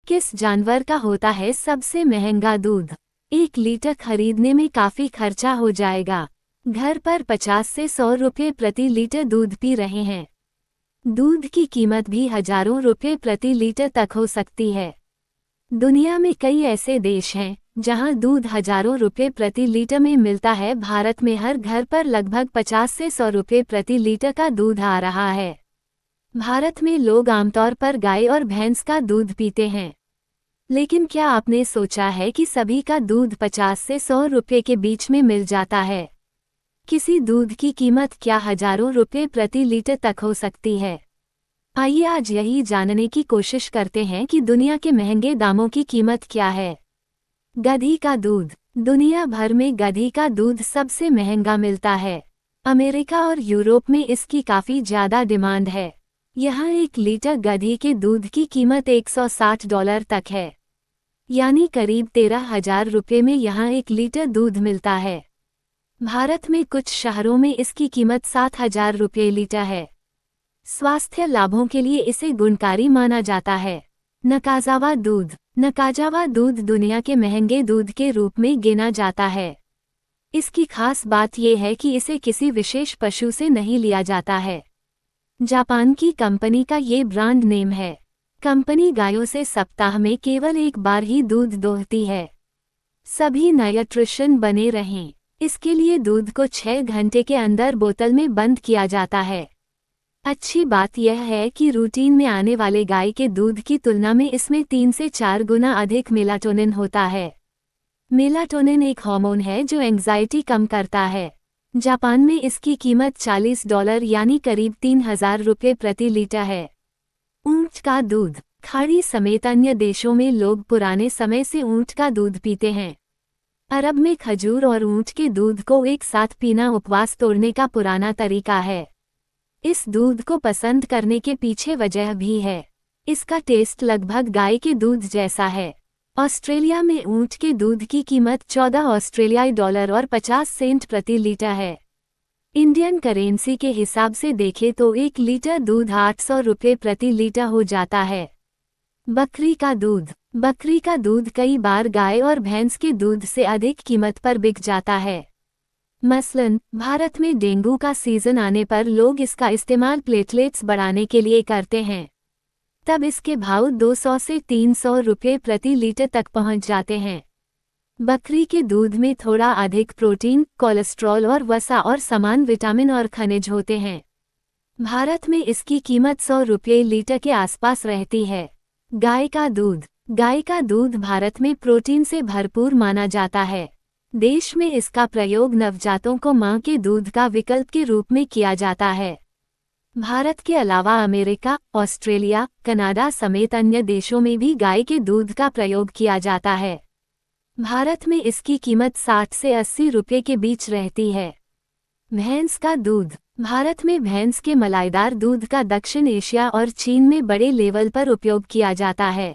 किस जानवर का होता है सबसे महंगा दूध? 1 लीटर खरीदने में काफी खर्चा हो जाएगा। घर पर 50 से 100 रुपये प्रति लीटर दूध पी रहे हैं। दूध की कीमत भी हजारों रुपये प्रति लीटर तक हो सकती है। दुनिया में कई ऐसे देश हैं जहां दूध हजारों रुपये प्रति लीटर में मिलता है। भारत में हर घर पर लगभग 50 से 100 रुपये प्रति लीटर का दूध आ रहा है। भारत में लोग आमतौर पर गाय और भैंस का दूध पीते हैं। लेकिन क्या आपने सोचा है कि सभी का दूध 50 से 100 रुपये के बीच में मिल जाता है? किसी दूध की कीमत क्या हजारों रुपये प्रति लीटर तक हो सकती है? आइए आज यही जानने की कोशिश करते हैं कि दुनिया के महंगे दामों की कीमत क्या है। गधी का दूध। दुनिया भर में गधी का दूध सबसे महंगा मिलता है। अमेरिका और यूरोप में इसकी काफ़ी ज़्यादा डिमांड है। यहाँ 1 लीटर गधी के दूध की कीमत $160 तक है, यानी करीब 13,000 रुपये में यहाँ 1 लीटर दूध मिलता है। भारत में कुछ शहरों में इसकी कीमत 7,000 रुपये लीटर है। स्वास्थ्य लाभों के लिए इसे गुणकारी माना जाता है। नकाजावा दूध। नकाजावा दूध दुनिया के महंगे दूध के रूप में गिना जाता है। इसकी खास बात यह है कि इसे किसी विशेष पशु से नहीं लिया जाता है। जापान की कंपनी का ये ब्रांड नेम है। कंपनी गायों से सप्ताह में केवल 1 बार ही दूध दोहती है। सभी न्यूट्रिशन बने रहें, इसके लिए दूध को 6 घंटे के अंदर बोतल में बंद किया जाता है। अच्छी बात यह है कि रूटीन में आने वाले गाय के दूध की तुलना में इसमें 3 से 4 गुना अधिक मेलाटोनिन होता है। मेलाटोनिन एक हार्मोन है जो एंग्जाइटी कम करता है। जापान में इसकी कीमत $40 यानी करीब 3,000 रुपये प्रति लीटर है। ऊंट का दूध। खाड़ी समेत अन्य देशों में लोग पुराने समय से ऊंट का दूध पीते हैं। अरब में खजूर और ऊंट के दूध को एक साथ पीना उपवास तोड़ने का पुराना तरीका है। इस दूध को पसंद करने के पीछे वजह भी है। इसका टेस्ट लगभग गाय के दूध जैसा है। ऑस्ट्रेलिया में ऊंट के दूध की कीमत $14 और 50 सेंट प्रति लीटर है। इंडियन करेंसी के हिसाब से देखें तो 1 लीटर दूध 800 रुपये प्रति लीटर हो जाता है। बकरी का दूध। बकरी का दूध कई बार गाय और भैंस के दूध से अधिक कीमत पर बिक जाता है। मसलन, भारत में डेंगू का सीजन आने पर लोग इसका इस्तेमाल प्लेटलेट्स बढ़ाने के लिए करते हैं। तब इसके भाव 200 से 300 रुपये प्रति लीटर तक पहुंच जाते हैं। बकरी के दूध में थोड़ा अधिक प्रोटीन, कोलेस्ट्रॉल और वसा और समान विटामिन और खनिज होते हैं। भारत में इसकी कीमत 100 रुपये लीटर के आसपास रहती है। गाय का दूध। गाय का दूध भारत में प्रोटीन से भरपूर माना जाता है। देश में इसका प्रयोग नवजातों को मां के दूध का विकल्प के रूप में किया जाता है। भारत के अलावा अमेरिका, ऑस्ट्रेलिया, कनाडा समेत अन्य देशों में भी गाय के दूध का प्रयोग किया जाता है। भारत में इसकी कीमत 60 से 80 रुपये के बीच रहती है। भैंस का दूध। भारत में भैंस के मलाईदार दूध का दक्षिण एशिया और चीन में बड़े लेवल पर उपयोग किया जाता है।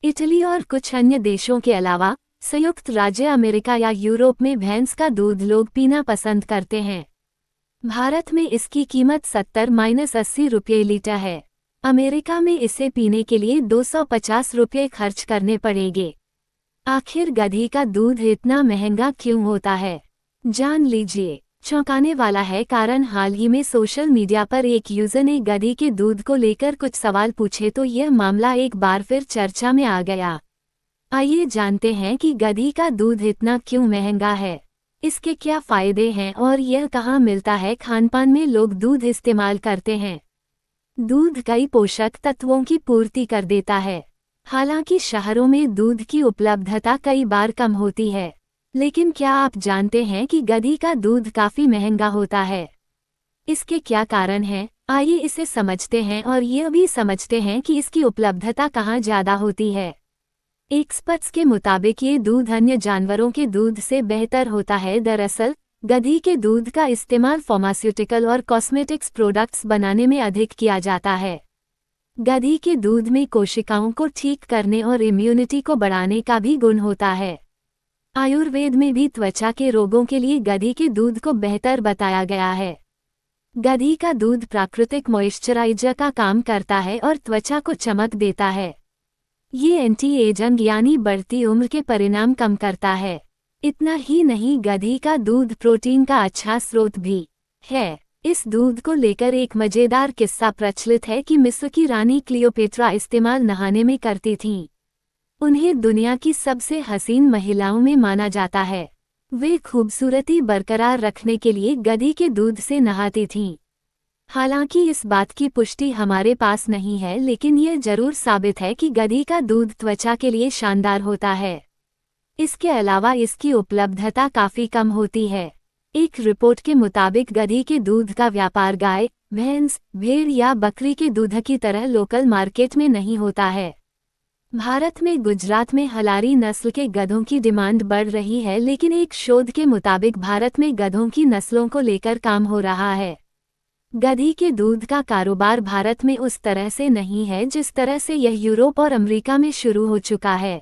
इटली और कुछ अन्य देशों के अलावा संयुक्त राज्य अमेरिका या यूरोप में भैंस का दूध लोग पीना पसंद करते हैं। भारत में इसकी कीमत 70-80 रुपये लीटर है। अमेरिका में इसे पीने के लिए 250 रुपये खर्च करने पड़ेंगे। आखिर गधी का दूध इतना महंगा क्यों होता है? जान लीजिए। चौंकाने वाला है कारण हाल ही में सोशल मीडिया पर एक यूजर ने गधी के दूध को लेकर कुछ सवाल पूछे तो यह मामला एक बार फिर चर्चा में आ गया। आइए जानते हैं कि गधी का दूध इतना क्यों महंगा है, इसके क्या फायदे हैं और यह कहाँ मिलता है। खानपान में लोग दूध इस्तेमाल करते हैं। दूध कई पोषक तत्वों की पूर्ति कर देता है। हालांकि शहरों में दूध की उपलब्धता कई बार कम होती है, लेकिन क्या आप जानते हैं कि गधी का दूध काफी महंगा होता है? इसके क्या कारण हैं? आइए इसे समझते हैं और यह भी समझते हैं कि इसकी उपलब्धता कहाँ ज्यादा होती है। एक्सपर्ट्स के मुताबिक ये दूध अन्य जानवरों के दूध से बेहतर होता है। दरअसल गधी के दूध का इस्तेमाल फार्मास्यूटिकल और कॉस्मेटिक्स प्रोडक्ट्स बनाने में अधिक किया जाता है। गधी के दूध में कोशिकाओं को ठीक करने और इम्यूनिटी को बढ़ाने का भी गुण होता है। आयुर्वेद में भी त्वचा के रोगों के लिए गधी के दूध को बेहतर बताया गया है। गधी का दूध प्राकृतिक मॉइस्चराइजर का काम करता है और त्वचा को चमक देता है। ये एंटी एजिंग यानी बढ़ती उम्र के परिणाम कम करता है। इतना ही नहीं, गधी का दूध प्रोटीन का अच्छा स्रोत भी है। इस दूध को लेकर एक मजेदार किस्सा प्रचलित है कि मिस्र की रानी क्लियोपेट्रा इस्तेमाल नहाने में करती थीं। उन्हें दुनिया की सबसे हसीन महिलाओं में माना जाता है। वे खूबसूरती बरकरार रखने के लिए गधी के दूध से नहाती थीं। हालांकि इस बात की पुष्टि हमारे पास नहीं है, लेकिन यह जरूर साबित है कि गधी का दूध त्वचा के लिए शानदार होता है। इसके अलावा इसकी उपलब्धता काफी कम होती है। एक रिपोर्ट के मुताबिक गधी के दूध का व्यापार गाय, भैंस, भेड़ या बकरी के दूध की तरह लोकल मार्केट में नहीं होता है। भारत में गुजरात में हलारी नस्ल के गधों की डिमांड बढ़ रही है, लेकिन एक शोध के मुताबिक भारत में गधों की नस्लों को लेकर काम हो रहा है। गधी के दूध का कारोबार भारत में उस तरह से नहीं है जिस तरह से यह यूरोप और अमेरिका में शुरू हो चुका है।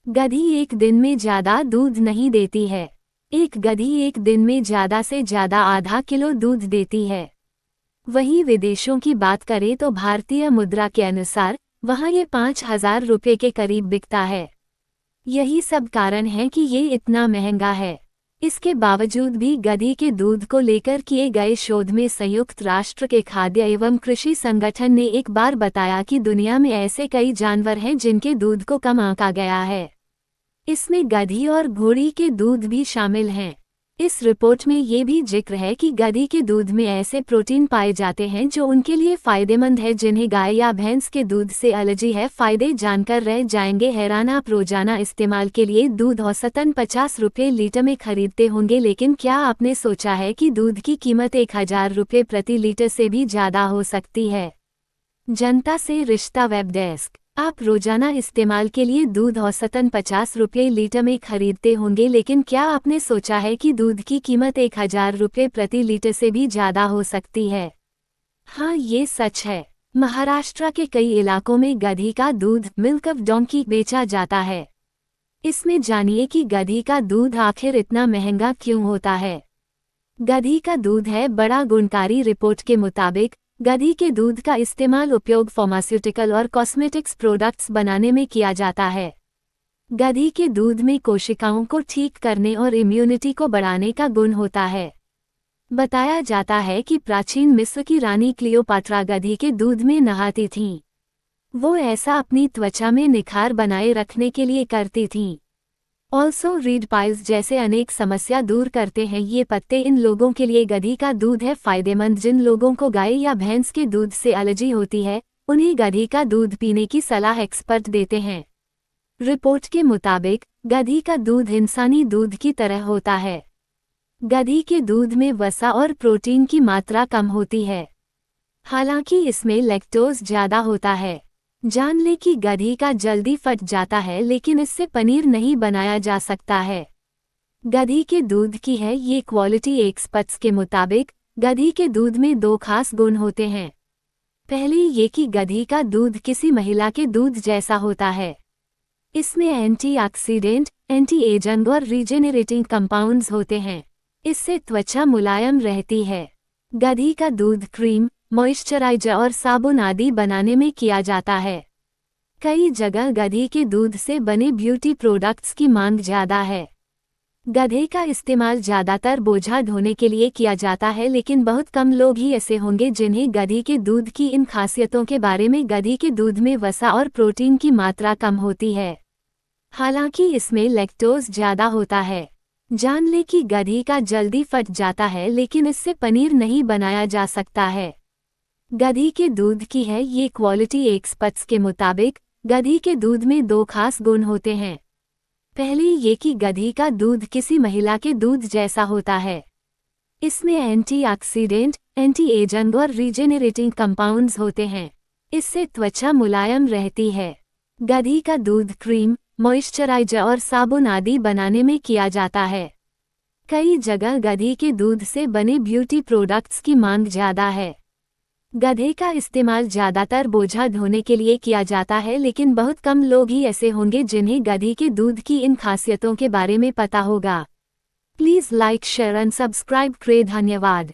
गधी एक दिन में ज्यादा दूध नहीं देती है। एक गधी एक दिन में ज्यादा से ज्यादा आधा किलो दूध देती है। वहीं विदेशों की बात करें तो भारतीय मुद्रा के अनुसार वहां ये 5,000 रुपये के करीब बिकता है। यही सब कारण है कि ये इतना महंगा है। इसके बावजूद भी गधी के दूध को लेकर किए गए शोध में संयुक्त राष्ट्र के खाद्य एवं कृषि संगठन ने एक बार बताया कि दुनिया में ऐसे कई जानवर हैं जिनके दूध को कम आंका गया है। इसमें गधी और घोड़ी के दूध भी शामिल हैं। इस रिपोर्ट में ये भी जिक्र है कि गधी के दूध में ऐसे प्रोटीन पाए जाते हैं जो उनके लिए फायदेमंद है जिन्हें गाय या भैंस के दूध से एलर्जी है। फायदे जानकर रह जाएंगे हैरान। आप रोजाना इस्तेमाल के लिए दूध औसतन 50 रुपये लीटर में खरीदते होंगे, लेकिन क्या आपने सोचा है कि दूध की कीमत 1,000 रुपये प्रति लीटर से भी ज्यादा हो सकती है। जनता से रिश्ता वेब डेस्क। आप रोजाना इस्तेमाल के लिए दूध औसतन 50 रुपये लीटर में खरीदते होंगे, लेकिन क्या आपने सोचा है कि दूध की कीमत 1,000 रुपये प्रति लीटर से भी ज्यादा हो सकती है। हाँ, ये सच है। महाराष्ट्र के कई इलाकों में गधी का दूध मिल्क ऑफ डोंकी बेचा जाता है। इसमें जानिए कि गधी का दूध आखिर इतना महंगा क्यों होता है। गधी का दूध है बड़ा गुणकारी। रिपोर्ट के मुताबिक गधी के दूध का इस्तेमाल उपयोग फार्मास्यूटिकल और कॉस्मेटिक्स प्रोडक्ट्स बनाने में किया जाता है। गधी के दूध में कोशिकाओं को ठीक करने और इम्यूनिटी को बढ़ाने का गुण होता है। बताया जाता है कि प्राचीन मिस्र की रानी क्लियोपाट्रा गधी के दूध में नहाती थीं। वो ऐसा अपनी त्वचा में निखार बनाए रखने के लिए करती थीं। ऑल्सो रीड पाइल्स जैसे अनेक समस्या दूर करते हैं ये पत्ते। इन लोगों के लिए गधी का दूध है फायदेमंद। जिन लोगों को गाय या भैंस के दूध से एलर्जी होती है उन्हें गधी का दूध पीने की सलाह एक्सपर्ट देते हैं। रिपोर्ट के मुताबिक गधी का दूध इंसानी दूध की तरह होता है। गधी के दूध में वसा और प्रोटीन की मात्रा कम होती है, हालांकि इसमें लैक्टोज ज्यादा होता है। जान ले कि गधी का जल्दी फट जाता है, लेकिन इससे पनीर नहीं बनाया जा सकता है। गधी के दूध की है ये क्वालिटी। एक्सपर्ट्स के मुताबिक गधी के दूध में 2 खास गुण होते हैं। पहले ये कि गधी का दूध किसी महिला के दूध जैसा होता है। इसमें एंटीऑक्सीडेंट, एंटी एजिंग और रीजेनरेटिंग कंपाउंड्स होते हैं। इससे त्वचा मुलायम रहती है। गधी का दूध क्रीम, मॉइस्चराइजर और साबुन आदि बनाने में किया जाता है। कई जगह गधी के दूध से बने ब्यूटी प्रोडक्ट्स की मांग ज्यादा है। गधे का इस्तेमाल ज्यादातर बोझा ढोने के लिए किया जाता है, लेकिन बहुत कम लोग ही ऐसे होंगे जिन्हें गधी के दूध की इन खासियतों के बारे में। गधी के दूध में वसा और प्रोटीन की मात्रा कम होती है, हालांकि इसमें लैक्टोज ज्यादा होता है। जान ले कि गधी का जल्दी फट जाता है, लेकिन इससे पनीर नहीं बनाया जा सकता है। गधी के दूध की है ये क्वालिटी। एक्सपर्ट्स के मुताबिक गधी के दूध में 2 खास गुण होते हैं। पहले ये कि गधी का दूध किसी महिला के दूध जैसा होता है। इसमें एंटीऑक्सीडेंट, एंटी एजिंग और रीजेनरेटिंग कंपाउंड्स होते हैं। इससे त्वचा मुलायम रहती है। गधी का दूध क्रीम, मॉइस्चराइजर और साबुन आदि बनाने में किया जाता है। कई जगह गधी के दूध से बने ब्यूटी प्रोडक्ट्स की मांग ज्यादा है। गधे का इस्तेमाल ज्यादातर बोझा ढोने के लिए किया जाता है, लेकिन बहुत कम लोग ही ऐसे होंगे जिन्हें गधी के दूध की इन खासियतों के बारे में पता होगा। Please like, share and subscribe करें। धन्यवाद।